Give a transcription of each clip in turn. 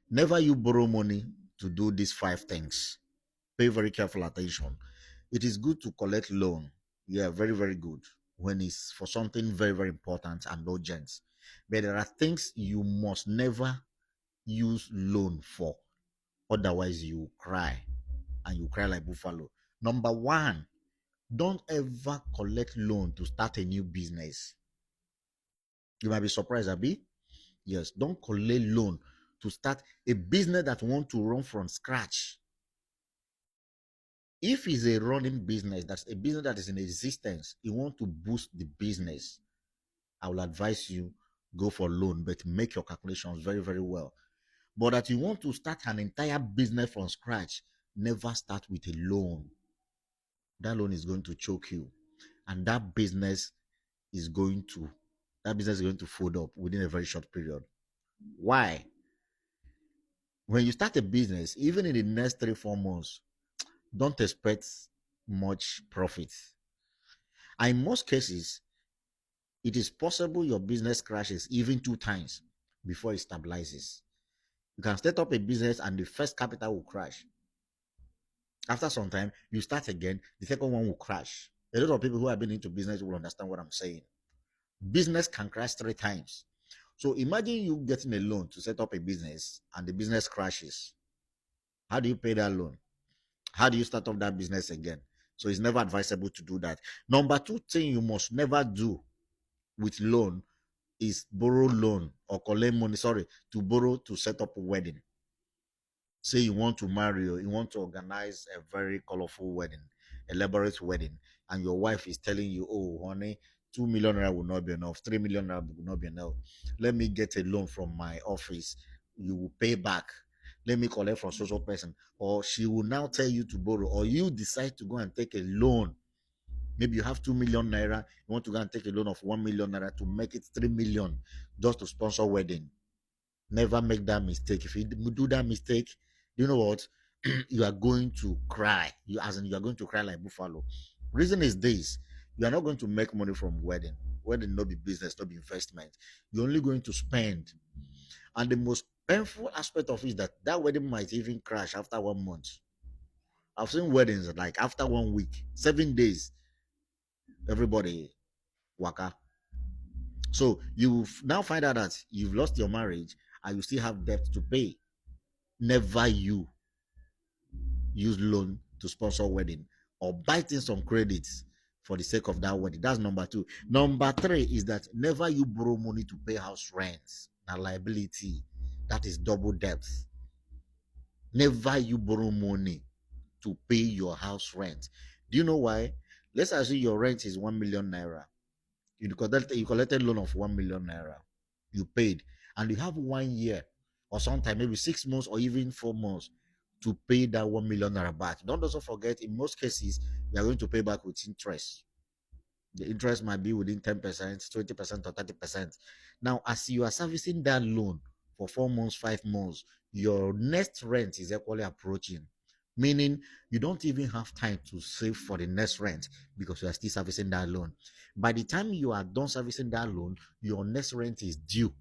Never you borrow money to do these 5 things. Pay very careful attention. It is good to collect loan. Yeah, very, very good when it's for something very, very important and urgent. But there are things you must never use loan for. Otherwise, you cry and you cry like buffalo. Number one, don't ever collect loan to start a new business. You might be surprised, Abi. Yes, don't collect loan to start a business that want to run from scratch. If it's a running business, that's a business that is in existence, you want to boost the business, I will advise you go for loan, but make your calculations very, very well. But that you want to start an entire business from scratch, never start with a loan. That loan is going to choke you, and is going to that business is going to fold up within a very short period. Why? When you start a business, even in the next 3 4 months, don't expect much profit. And in most cases, it is possible your business crashes even 2 times before it stabilizes. You can set up a business and the first capital will crash. After some time, you start again, the second one will crash. A lot of people who have been into business will understand what I'm saying. Business can crash 3 times. So imagine you getting a loan to set up a business and the business crashes. How do you pay that loan? How do you start up that business again? So it's never advisable to do that. Number two thing you must never do with loan is borrow loan or collect money, sorry, to borrow to set up a wedding. Say you want to marry or you want to organize a very colorful wedding, elaborate wedding, and your wife is telling you, oh, honey, 2 million naira will not be enough, 3 million naira will not be enough. Let me get a loan from my office. You will pay back. Let me collect from social person. Or she will now tell you to borrow, or you decide to go and take a loan. Maybe you have 2 million naira, you want to go and take a loan of 1 million naira to make it 3 million just to sponsor wedding. Never make that mistake. If you do that mistake, you know what? You are going to cry. You are going to cry like buffalo. Reason is this: you are not going to make money from wedding. Wedding not be business, not be investment. You're only going to spend. And the most painful aspect of it is that that wedding might even crash after 1 month. I've seen weddings like after 1 week, 7 days, everybody waka. So you now find out that you've lost your marriage and you still have debt to pay. Never you use loan to sponsor wedding or buy things some credits for the sake of that wedding. That's number two. Number three is that never you borrow money to pay house rents. Now liability, that is double debt. Never you borrow money to pay your house rent. Do you know why? Let's assume your rent is 1 million naira. You collected loan of 1 million naira. You paid, and you have 1 year or sometime maybe 6 months or even 4 months to pay that 1 million naira back. Don't also forget, in most cases, you are going to pay back with interest. The interest might be within 10%, 20%, or 30%. Now, as you are servicing that loan for 4 months, 5 months, your next rent is equally approaching. Meaning you don't even have time to save for the next rent because you are still servicing that loan. By the time you are done servicing that loan, your next rent is due.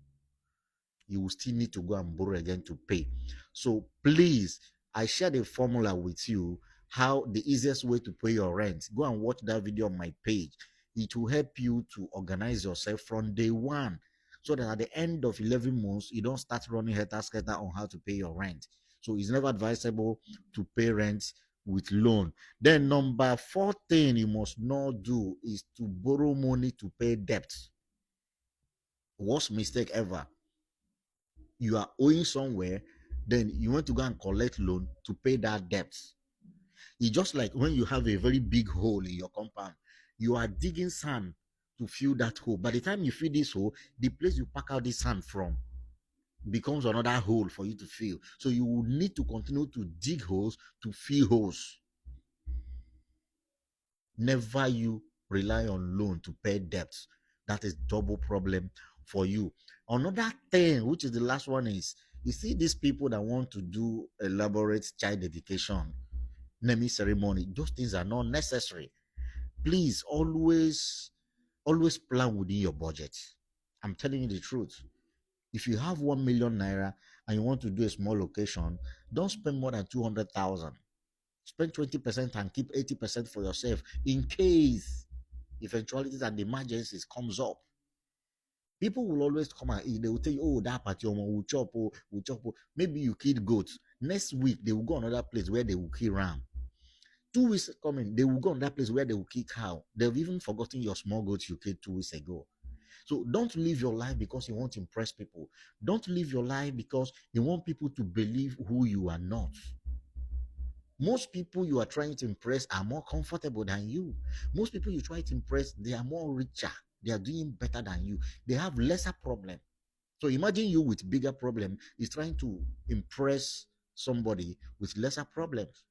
You will still need to go and borrow again to pay. So please, I shared a formula with you how the easiest way to pay your rent. Go and watch that video on my page. It will help you to organize yourself from day one so that at the end of 11 months, you don't start running helter-skelter on how to pay your rent. So it's never advisable to pay rent with loan. Then number four thing you must not do is to borrow money to pay debt. Worst mistake ever. You are owing somewhere, then you want to go and collect loan to pay that debt. It's just like when you have a very big hole in your compound, you are digging sand to fill that hole. By the time you fill this hole, the place you pack out this sand from becomes another hole for you to fill. So you will need to continue to dig holes to fill holes. Never you rely on loan to pay debts. That is double problem for you. Another thing, which is the last one, is you see these people that want to do elaborate child dedication, naming ceremony. Those things are not necessary. Please always plan within your budget. I'm telling you the truth. If you have 1 million naira and you want to do a small location, don't spend more than 200,000. Spend 20% and keep 80% for yourself in case eventualities and emergencies comes up. People will always come and eat. They will tell you, oh, that party, we'll chop, oh, we'll chop. Oh. Maybe you killed goats. Next week, they will go another place where they will kill ram. 2 weeks coming, they will go on that place where they will kill cow. They've even forgotten your small goats you killed 2 weeks ago. So don't live your life because you want to impress people. Don't live your life because you want people to believe who you are not. Most people you are trying to impress are more comfortable than you. Most people you try to impress, they are more richer. They are doing better than you. They have lesser problem. So imagine you with bigger problem is trying to impress somebody with lesser problems.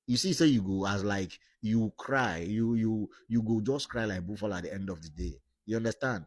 You see, say you go as like you cry, you go just cry like buffalo at the end of the day. You understand?